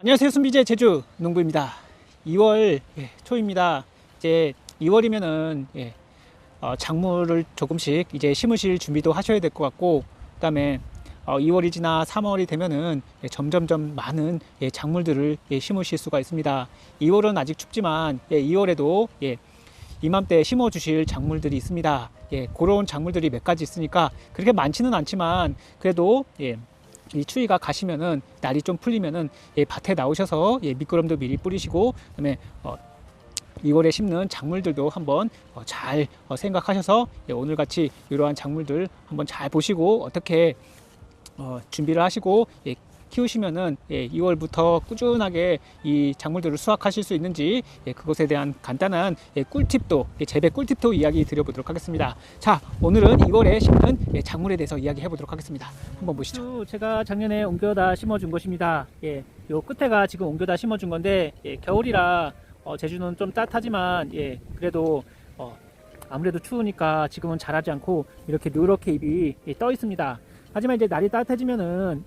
안녕하세요. 순비제 제주 농부입니다. 2월 초입니다. 이제 2월이면은 작물을 조금씩 이제 심으실 준비도 하셔야 될 것 같고, 그다음에 2월이 지나 3월이 되면은 점점점 많은 작물들을 심으실 수가 있습니다. 2월은 아직 춥지만 2월에도 이맘때 심어 주실 작물들이 있습니다. 그런 작물들이 몇 가지 있으니까 그렇게 많지는 않지만 그래도 이 추위가 가시면은, 날이 좀 풀리면은 밭에 나오셔서 미끄럼도 미리 뿌리시고, 그다음에 2월에 심는 작물들도 한번 잘 생각하셔서 오늘 같이 이러한 작물들 한번 잘 보시고 어떻게 준비를 하시고 키우시면은 2월부터 꾸준하게 이 작물들을 수확하실 수 있는지 그것에 대한 간단한 꿀팁도, 재배 꿀팁도 이야기 드려보도록 하겠습니다. 자, 오늘은 2월에 심는 작물에 대해서 이야기해 보도록 하겠습니다. 한번 보시죠. 제가 작년에 옮겨다 심어준 것입니다. 요 끝에가 지금 옮겨다 심어준 건데, 겨울이라 제주는 좀 따뜻하지만 그래도 아무래도 추우니까 지금은 자라지 않고 이렇게 누렇게 잎이 떠 있습니다. 하지만 이제 날이 따뜻해지면은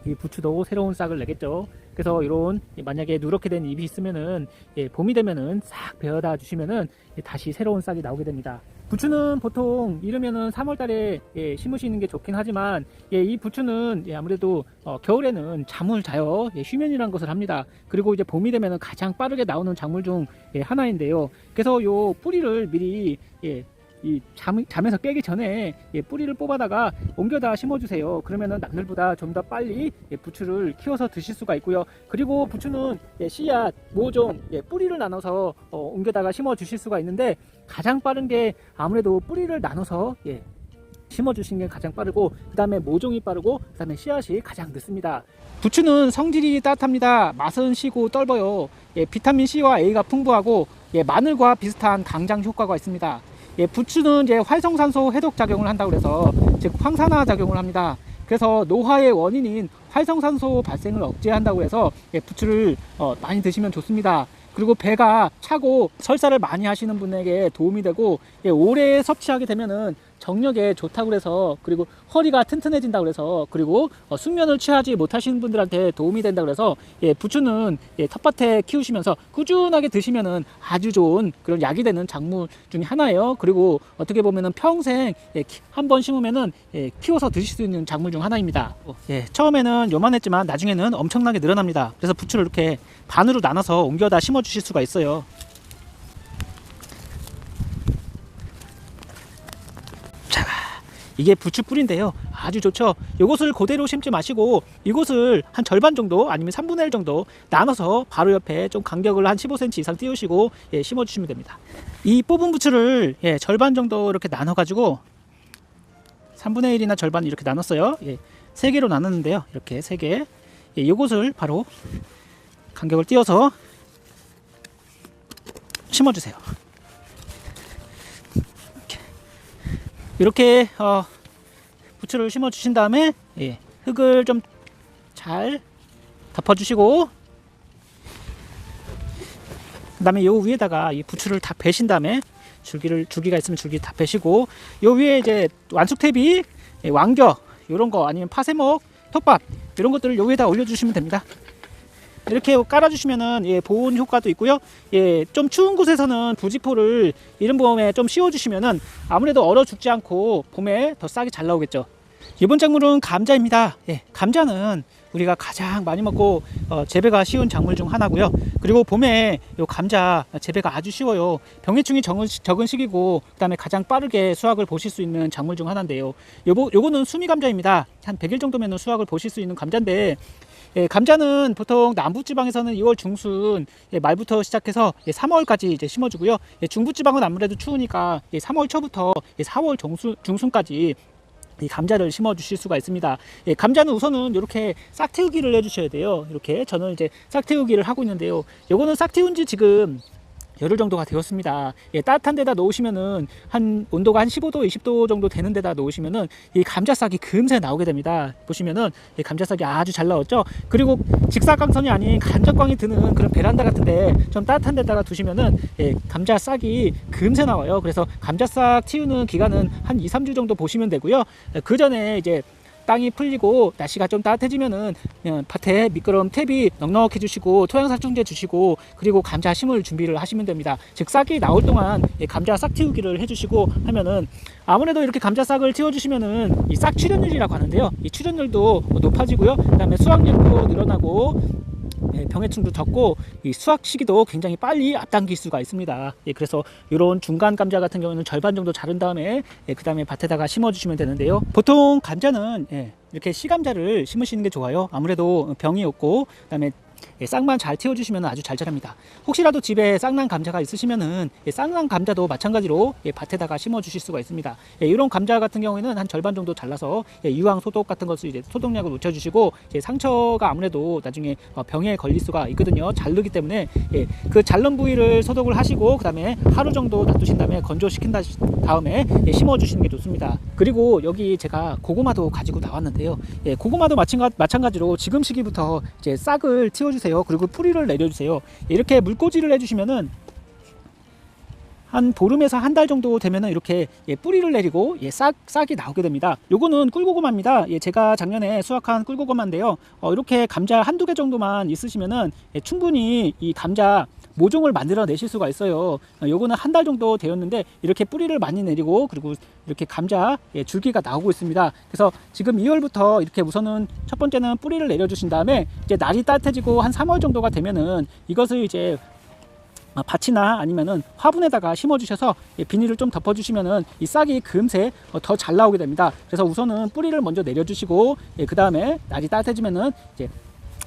이 부추도 새로운 싹을 내겠죠. 그래서 이런 만약에 누렇게 된 잎이 있으면은 봄이 되면은 싹 베어다 주시면은 다시 새로운 싹이 나오게 됩니다. 부추는 보통 이르면은 3월 달에 심으시는 게 좋긴 하지만 이 부추는 아무래도 겨울에는 잠을 자요. 휴면이라는 것을 합니다. 그리고 이제 봄이 되면은 가장 빠르게 나오는 작물 중 하나인데요. 그래서 요 뿌리를 미리 잠에서 깨기 전에 뿌리를 뽑아다가 옮겨다 심어주세요. 그러면은 남들보다 좀 더 빨리 부추를 키워서 드실 수가 있고요. 그리고 부추는 씨앗, 모종, 뿌리를 나눠서 옮겨다가 심어 주실 수가 있는데, 가장 빠른 게 아무래도 뿌리를 나눠서 심어 주시는 게 가장 빠르고, 그 다음에 모종이 빠르고, 그 다음에 씨앗이 가장 늦습니다. 부추는 성질이 따뜻합니다. 맛은 시고 떫어요. 비타민 C와 A가 풍부하고 마늘과 비슷한 강장 효과가 있습니다. 부추는 이제 활성산소 해독 작용을 한다고 해서, 즉 황산화 작용을 합니다. 그래서 노화의 원인인 활성산소 발생을 억제한다고 해서 부추를 많이 드시면 좋습니다. 그리고 배가 차고 설사를 많이 하시는 분에게 도움이 되고, 오래 섭취하게 되면은 정력에 좋다고 해서, 그리고 허리가 튼튼해진다고 해서, 그리고 숙면을 취하지 못하시는 분들한테 도움이 된다고 해서 부추는 텃밭에 키우시면서 꾸준하게 드시면은 아주 좋은 그런 약이 되는 작물 중에 하나예요. 그리고 어떻게 보면은 평생 한 번 심으면은 키워서 드실 수 있는 작물 중 하나입니다. 처음에는 요만했지만 나중에는 엄청나게 늘어납니다. 그래서 부추를 이렇게 반으로 나눠서 옮겨다 심어 주실 수가 있어요. 자, 이게 부추 뿌리인데요. 아주 좋죠. 이것을 그대로 심지 마시고 이것을 한 절반 정도, 아니면 3분의 1 정도 나눠서 바로 옆에 좀 간격을 한 15cm 이상 띄우시고 심어 주시면 됩니다. 이 뽑은 부추를 절반 정도 이렇게 나눠 가지고 3분의 1이나 절반 이렇게 나눴어요. 3개로 나눴는데요. 이렇게 3개. 이것을 바로 간격을 띄워서 심어주세요. 이렇게 부추를 심어 주신 다음에 흙을 좀 잘 덮어 주시고, 그 다음에 요 위에다가 이 부추를 다 베신 다음에 줄기가 있으면 줄기 다 베시고, 요 위에 이제 완숙태비, 왕겨 요런 거, 아니면 파쇄목, 톱밥 이런 것들을 요 위에다 올려주시면 됩니다. 이렇게 깔아주시면은 보온 효과도 있고요. 좀 추운 곳에서는 부직포를 이른 봄에 좀 씌워주시면은 아무래도 얼어 죽지 않고 봄에 더 싹이 잘 나오겠죠. 이번 작물은 감자입니다. 감자는 우리가 가장 많이 먹고 재배가 쉬운 작물 중 하나고요. 그리고 봄에 요 감자 재배가 아주 쉬워요. 병해충이 적은 시기고, 그 다음에 가장 빠르게 수확을 보실 수 있는 작물 중 하나인데요. 요거는 수미 감자입니다. 한 100일 정도면 수확을 보실 수 있는 감자인데, 감자는 보통 남부지방에서는 2월 중순 말부터 시작해서 3월까지 이제 심어주고요. 중부지방은 아무래도 추우니까 3월 초부터 4월 중순까지 이 감자를 심어 주실 수가 있습니다. 감자는 우선은 이렇게 싹틔우기를 해주셔야 돼요. 이렇게 저는 이제 싹틔우기를 하고 있는데요. 요거는 싹틔운 지 지금 열흘 정도가 되었습니다. 따뜻한 데다 놓으시면은 한 온도가 한 15도, 20도 정도 되는 데다 놓으시면은 이 감자싹이 금세 나오게 됩니다. 보시면은 이 감자싹이 아주 잘 나왔죠. 그리고 직사광선이 아닌 간접광이 드는 그런 베란다 같은데 좀 따뜻한 데다가 두시면은 감자싹이 금세 나와요. 그래서 감자싹 틔우는 기간은 한 2, 3주 정도 보시면 되고요. 그 전에 이제 땅이 풀리고 날씨가 좀 따뜻해지면은 밭에 미끄럼 탭이 넉넉해 주시고 토양살충제 주시고 그리고 감자 심을 준비를 하시면 됩니다. 즉 싹이 나올 동안 감자 싹 틔우기를 해주시고 하면은 아무래도 이렇게 감자 싹을 틔워주시면은 이 싹 출현율이라고 하는데요. 이 출현율도 높아지고요. 그다음에 수확량도 늘어나고 병해충도 적고 이 수확 시기도 굉장히 빨리 앞당길 수가 있습니다. 그래서 이런 중간 감자 같은 경우는 절반 정도 자른 다음에 그 다음에 밭에다가 심어주시면 되는데요. 보통 감자는 이렇게 씨감자를 심으시는 게 좋아요. 아무래도 병이 없고 그다음에 싹만 잘 틔워주시면 아주 잘 자랍니다. 혹시라도 집에 싹난 감자가 있으시면은 싹난 감자도 마찬가지로 밭에다가 심어주실 수가 있습니다. 이런 감자 같은 경우에는 한 절반 정도 잘라서 유황 소독 같은 것을 이제 소독약을 묻혀주시고 상처가 아무래도 나중에 병에 걸릴 수가 있거든요. 자르기 때문에 그 자른 부위를 소독을 하시고 그 다음에 하루 정도 놔두신 다음에 건조시킨 다음에 심어주시는 게 좋습니다. 그리고 여기 제가 고구마도 가지고 나왔는데요. 고구마도 마찬가지로 지금 시기부터 이제 싹을 틔워주세요. 그리고 뿌리를 내려주세요. 이렇게 물꽂이를 해주시면은 한 보름에서 한 달 정도 되면은 이렇게 뿌리를 내리고 싹이 나오게 됩니다. 요거는 꿀고구마입니다. 제가 작년에 수확한 꿀고구마인데요. 이렇게 감자 한두 개 정도만 있으시면은 충분히 이 감자 모종을 만들어 내실 수가 있어요. 요거는 한 달 정도 되었는데 이렇게 뿌리를 많이 내리고 그리고 이렇게 감자 줄기가 나오고 있습니다. 그래서 지금 2월부터 이렇게 우선은 첫 번째는 뿌리를 내려 주신 다음에 이제 날이 따뜻해지고 한 3월 정도가 되면은 이것을 이제 밭이나 아니면은 화분에다가 심어 주셔서 비닐을 좀 덮어 주시면은 이 싹이 금세 더 잘 나오게 됩니다. 그래서 우선은 뿌리를 먼저 내려 주시고 그 다음에 날이 따뜻해지면은 이제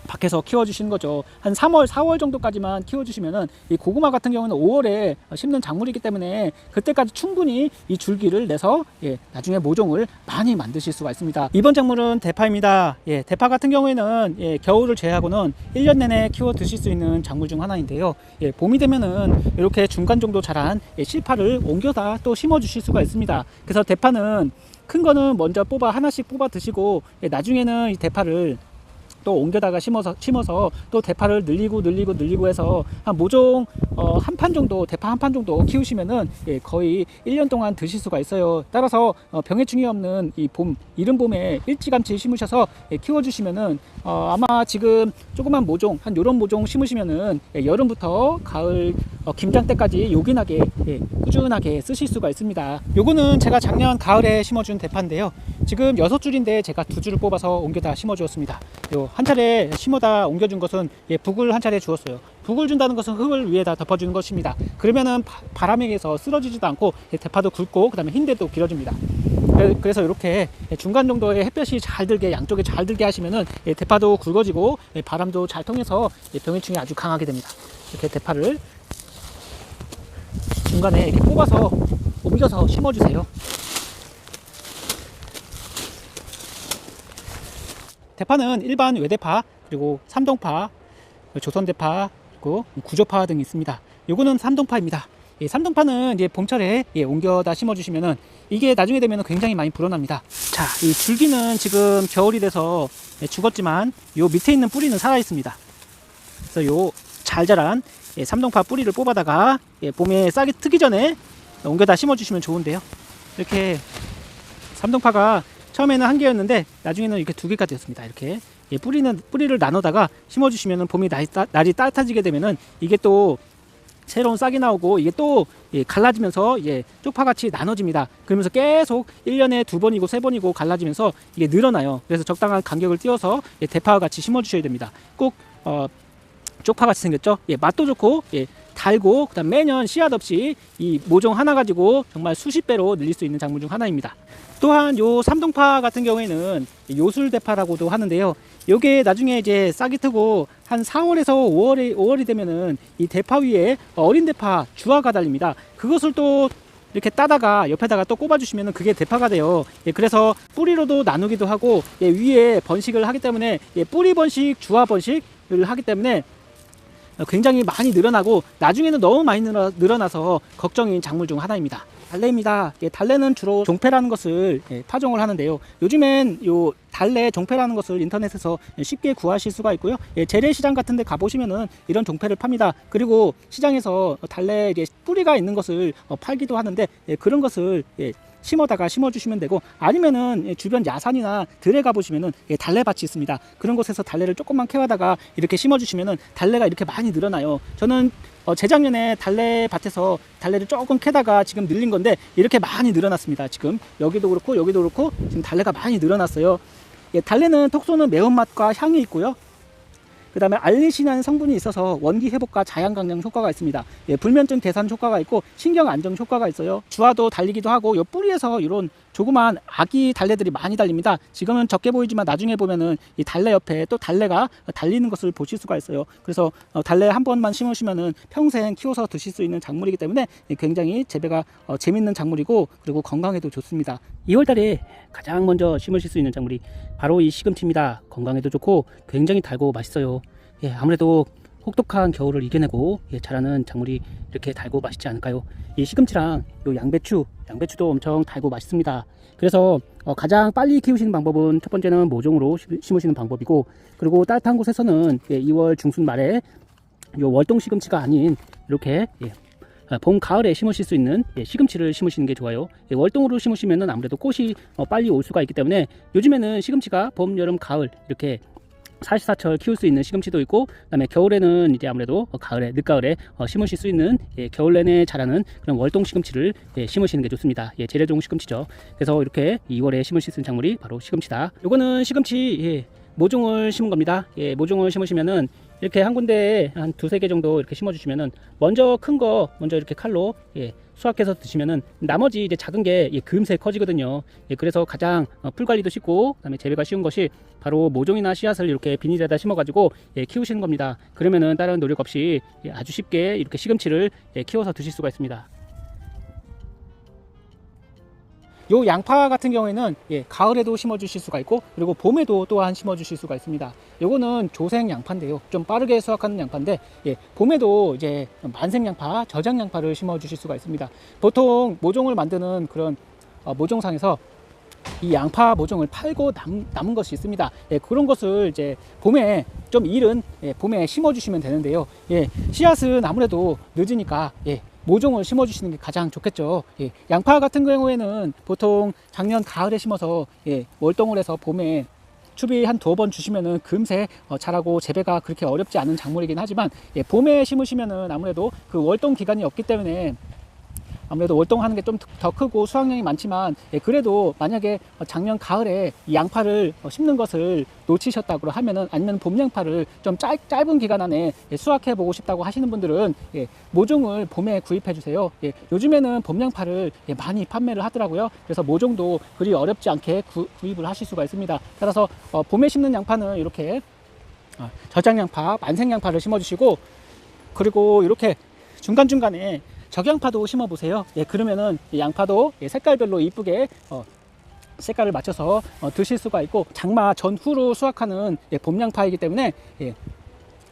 밖에서 키워주시는 거죠. 한 3월, 4월 정도까지만 키워주시면은 이 고구마 같은 경우는 5월에 심는 작물이기 때문에 그때까지 충분히 이 줄기를 내서 나중에 모종을 많이 만드실 수가 있습니다. 이번 작물은 대파입니다. 대파 같은 경우에는 겨울을 제외하고는 1년 내내 키워 드실 수 있는 작물 중 하나인데요. 봄이 되면은 이렇게 중간 정도 자란 실파를 옮겨다 또 심어 주실 수가 있습니다. 그래서 대파는 큰 거는 먼저 하나씩 뽑아 드시고 나중에는 이 대파를 또 옮겨다가 심어서 또 대파를 늘리고 해서 한 모종 한 판 정도, 대파 한 판 정도 키우시면은 거의 1년 동안 드실 수가 있어요. 따라서 병해충이 없는 이 이른 봄에 일찌감치 심으셔서 키워주시면은 아마 지금 조그만 모종, 한 요런 모종 심으시면은 여름부터 가을 김장 때까지 요긴하게 꾸준하게 쓰실 수가 있습니다. 요거는 제가 작년 가을에 심어준 대파인데요. 지금 6줄인데 제가 2줄을 뽑아서 옮겨다 심어 주었습니다. 한 차례 심어다 옮겨준 것은 북을 한 차례 주었어요. 북을 준다는 것은 흙을 위에다 덮어주는 것입니다. 그러면은 바람에 의해서 쓰러지지도 않고 대파도 굵고 그 다음에 흰대도 길어집니다. 그래서 이렇게 중간 정도의 햇볕이 잘 들게 양쪽에 잘 들게 하시면은 대파도 굵어지고 바람도 잘 통해서 병해충이 아주 강하게 됩니다. 이렇게 대파를 중간에 이렇게 뽑아서 옮겨서 심어주세요. 대파는 일반 외대파, 그리고 삼동파, 조선대파, 그리고 구조파 등이 있습니다. 요거는 삼동파입니다. 삼동파는 이제 봄철에 옮겨다 심어주시면은 이게 나중에 되면 굉장히 많이 불어납니다. 자, 이 줄기는 지금 겨울이 돼서 죽었지만 요 밑에 있는 뿌리는 살아 있습니다. 그래서 요 잘 자란 삼동파 뿌리를 뽑아다가 봄에 싹이 트기 전에 옮겨다 심어주시면 좋은데요. 이렇게 삼동파가 처음에는 한 개였는데 나중에는 이렇게 2개가 되었습니다. 이렇게 뿌리를 나눠다가 심어주시면은 봄이 날이 따뜻해지게 되면은 이게 또 새로운 싹이 나오고 이게 또 갈라지면서 쪽파같이 나눠집니다. 그러면서 계속 1년에 2번이고 3번이고 갈라지면서 이게 늘어나요. 그래서 적당한 간격을 띄워서 대파와 같이 심어주셔야 됩니다. 꼭 쪽파같이 생겼죠. 맛도 좋고 달고 그다음 매년 씨앗 없이 이 모종 하나 가지고 정말 수십 배로 늘릴 수 있는 작물 중 하나입니다. 또한 요 삼동파 같은 경우에는 요술대파라고도 하는데요. 요게 나중에 이제 싹이 트고 한 4월에서 5월이 되면은 이 대파 위에 어린 대파 주화가 달립니다. 그것을 또 이렇게 따다가 옆에다가 또 꼽아주시면 그게 대파가 돼요. 그래서 뿌리로도 나누기도 하고 위에 번식을 하기 때문에 뿌리 번식, 주화 번식을 하기 때문에 굉장히 많이 늘어나고 나중에는 너무 많이 늘어나서 걱정인 작물 중 하나입니다. 달래입니다. 달래는 주로 종패라는 것을 파종을 하는데요. 요즘엔 요 달래 종패라는 것을 인터넷에서 쉽게 구하실 수가 있고요. 재래시장 같은 데 가보시면은 이런 종패를 팝니다. 그리고 시장에서 달래 뿌리가 있는 것을 팔기도 하는데 그런 것을 심어다가 심어주시면 되고, 아니면은 주변 야산이나 들에 가보시면은 달래밭이 있습니다. 그런 곳에서 달래를 조금만 캐와다가 이렇게 심어주시면은 달래가 이렇게 많이 늘어나요. 저는 재작년에 달래밭에서 달래를 조금 캐다가 지금 늘린 건데 이렇게 많이 늘어났습니다. 지금 여기도 그렇고 여기도 그렇고 지금 달래가 많이 늘어났어요. 달래는 톡 쏘는 매운맛과 향이 있고요. 그 다음에 알리신이라는 성분이 있어서 원기 회복과 자양 강장 효과가 있습니다. 불면증 개선 효과가 있고 신경 안정 효과가 있어요. 주화도 달리기도 하고, 요 뿌리에서 이런 조그만 아기 달래들이 많이 달립니다. 지금은 적게 보이지만 나중에 보면은 이 달래 옆에 또 달래가 달리는 것을 보실 수가 있어요. 그래서 달래 한 번만 심으시면은 평생 키워서 드실 수 있는 작물이기 때문에 굉장히 재배가 재밌는 작물이고, 그리고 건강에도 좋습니다. 2월달에 가장 먼저 심으실 수 있는 작물이 바로 이 시금치입니다. 건강에도 좋고 굉장히 달고 맛있어요. 아무래도 혹독한 겨울을 이겨내고 자라는 작물이 이렇게 달고 맛있지 않을까요? 이 시금치랑 요 양배추도 엄청 달고 맛있습니다. 그래서 가장 빨리 키우시는 방법은, 첫 번째는 모종으로 심으시는 방법이고, 그리고 따뜻한 곳에서는 2월 중순 말에 요 월동 시금치가 아닌 이렇게 봄, 가을에 심으실 수 있는 시금치를 심으시는 게 좋아요. 월동으로 심으시면 아무래도 꽃이 빨리 올 수가 있기 때문에, 요즘에는 시금치가 봄, 여름, 가을 이렇게 사시사철 키울 수 있는 시금치도 있고, 그다음에 겨울에는 이제 아무래도 가을에, 늦가을에 심으실 수 있는 겨울 내내 자라는 그런 월동 시금치를 심으시는 게 좋습니다. 재래종 시금치죠. 그래서 이렇게 2월에 심으실 수 있는 작물이 바로 시금치다. 요거는 시금치 모종을 심은 겁니다. 모종을 심으시면은 이렇게 한 군데에 한 2-3개 정도 이렇게 심어 주시면은, 먼저 큰 거 먼저 이렇게 칼로 수확해서 드시면은 나머지 이제 작은 게 금세 커지거든요. 그래서 가장 풀 관리도 쉽고, 그다음에 재배가 쉬운 것이 바로 모종이나 씨앗을 이렇게 비닐에다 심어 가지고 키우시는 겁니다. 그러면은 다른 노력 없이 아주 쉽게 이렇게 시금치를 키워서 드실 수가 있습니다. 요 양파 같은 경우에는 가을에도 심어 주실 수가 있고, 그리고 봄에도 또한 심어 주실 수가 있습니다. 요거는 조생 양파인데요, 좀 빠르게 수확하는 양파인데, 봄에도 이제 만생 양파, 저장 양파를 심어 주실 수가 있습니다. 보통 모종을 만드는 그런 모종상에서 이 양파 모종을 팔고 남은 것이 있습니다. 그런 것을 이제 봄에 좀 이른 봄에 심어 주시면 되는데요. 씨앗은 아무래도 늦으니까 모종을 심어 주시는 게 가장 좋겠죠. 양파 같은 경우에는 보통 작년 가을에 심어서 월동을 해서 봄에 추비 한 2번 주시면은 금세 자라고 재배가 그렇게 어렵지 않은 작물이긴 하지만, 봄에 심으시면은 아무래도 그 월동 기간이 없기 때문에 아무래도 월동하는 게 좀 더 크고 수확량이 많지만, 그래도 만약에 작년 가을에 이 양파를 심는 것을 놓치셨다고 하면은, 아니면 봄 양파를 좀 짧은 기간 안에 수확해 보고 싶다고 하시는 분들은 모종을 봄에 구입해 주세요. 요즘에는 봄 양파를 많이 판매를 하더라고요. 그래서 모종도 그리 어렵지 않게 구입을 하실 수가 있습니다. 따라서 봄에 심는 양파는 이렇게 저장 양파, 만생 양파를 심어 주시고, 그리고 이렇게 중간중간에 적양파도 심어 보세요. 그러면은 양파도 색깔별로 이쁘게 색깔을 맞춰서 드실 수가 있고, 장마 전후로 수확하는 봄양파이기 때문에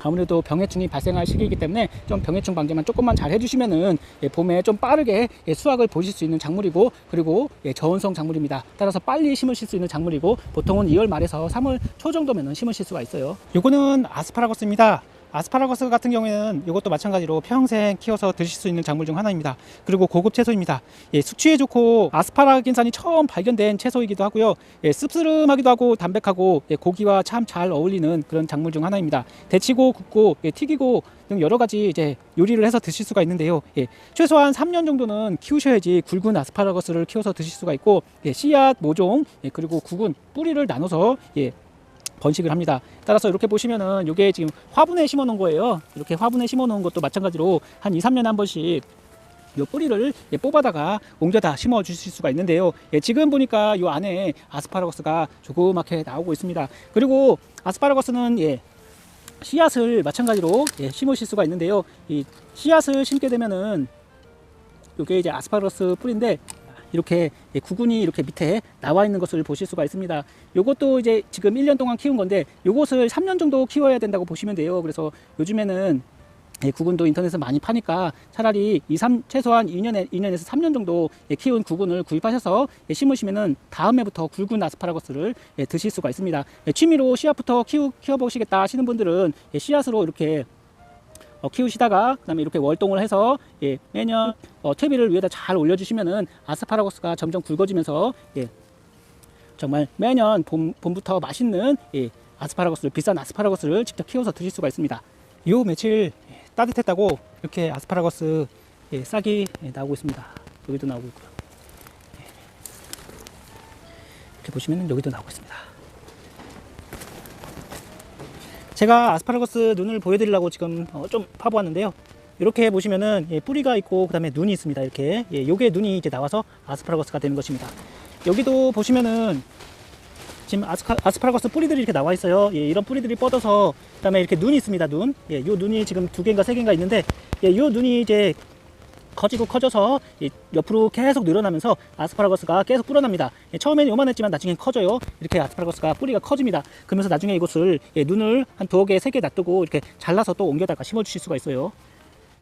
아무래도 병해충이 발생할 시기이기 때문에 좀 병해충 방제만 조금만 잘 해주시면은 봄에 좀 빠르게 수확을 보실 수 있는 작물이고, 그리고 저온성 작물입니다. 따라서 빨리 심으실 수 있는 작물이고, 보통은 2월 말에서 3월 초 정도면은 심으실 수가 있어요. 요거는 아스파라거스입니다. 아스파라거스 같은 경우에는 이것도 마찬가지로 평생 키워서 드실 수 있는 작물 중 하나입니다. 그리고 고급 채소입니다. 숙취에 좋고 아스파라긴산이 처음 발견된 채소이기도 하고요. 씁쓸하기도 하고 담백하고 고기와 참 잘 어울리는 그런 작물 중 하나입니다. 데치고 굽고 튀기고 등 여러 가지 이제 요리를 해서 드실 수가 있는데요. 최소한 3년 정도는 키우셔야지 굵은 아스파라거스를 키워서 드실 수가 있고, 씨앗, 모종, 그리고 굵은 뿌리를 나눠서 번식을 합니다. 따라서 이렇게 보시면은 이게 지금 화분에 심어 놓은 거예요. 이렇게 화분에 심어 놓은 것도 마찬가지로 한 2-3년에 한 번씩 이 뿌리를 뽑아다가 옮겨다 심어 주실 수가 있는데요. 지금 보니까 이 안에 아스파라거스가 조그맣게 나오고 있습니다. 그리고 아스파라거스는 씨앗을 마찬가지로 심으실 수가 있는데요. 이 씨앗을 심게 되면은 이게 이제 아스파라거스 뿌리인데, 이렇게 구근이 이렇게 밑에 나와 있는 것을 보실 수가 있습니다. 요것도 이제 지금 1년 동안 키운 건데, 요것을 3년 정도 키워야 된다고 보시면 돼요. 그래서 요즘에는 구근도 인터넷에서 많이 파니까 차라리 최소한 2년에서 3년 정도 키운 구근을 구입하셔서 심으시면은 다음 해부터 굵은 아스파라거스를 드실 수가 있습니다. 취미로 씨앗부터 키워보시겠다 하시는 분들은 씨앗으로 이렇게 키우시다가 그다음에 이렇게 월동을 해서 예, 매년 퇴비를 위에다 잘 올려주시면은 아스파라거스가 점점 굵어지면서 예, 정말 매년 봄부터 맛있는 예, 아스파라거스를 비싼 아스파라거스를 직접 키워서 드실 수가 있습니다. 요 며칠 따뜻했다고 이렇게 아스파라거스 예, 싹이 예, 나오고 있습니다. 여기도 나오고 있고요. 예. 이렇게 보시면 여기도 나오고 있습니다. 제가 아스파라거스 눈을 보여드리려고 지금 좀 파보았는데요. 이렇게 보시면은 예, 뿌리가 있고 그 다음에 눈이 있습니다. 이렇게 예, 요게 눈이 이제 나와서 아스파라거스가 되는 것입니다. 여기도 보시면은 지금 아스파라거스 뿌리들이 이렇게 나와 있어요. 예, 이런 뿌리들이 뻗어서 그다음에 이렇게 눈이 있습니다. 눈. 예, 요 눈이 지금 2개인가 3개인가 있는데 예, 요 눈이 이제 커지고 커져서 옆으로 계속 늘어나면서 아스파라거스가 계속 불어납니다. 예, 처음에는 요만했지만 나중엔 커져요. 이렇게 아스파라거스가 뿌리가 커집니다. 그러면서 나중에 이것을 예, 눈을 한 2개, 3개 놔두고 이렇게 잘라서 또 옮겨다가 심어 주실 수가 있어요.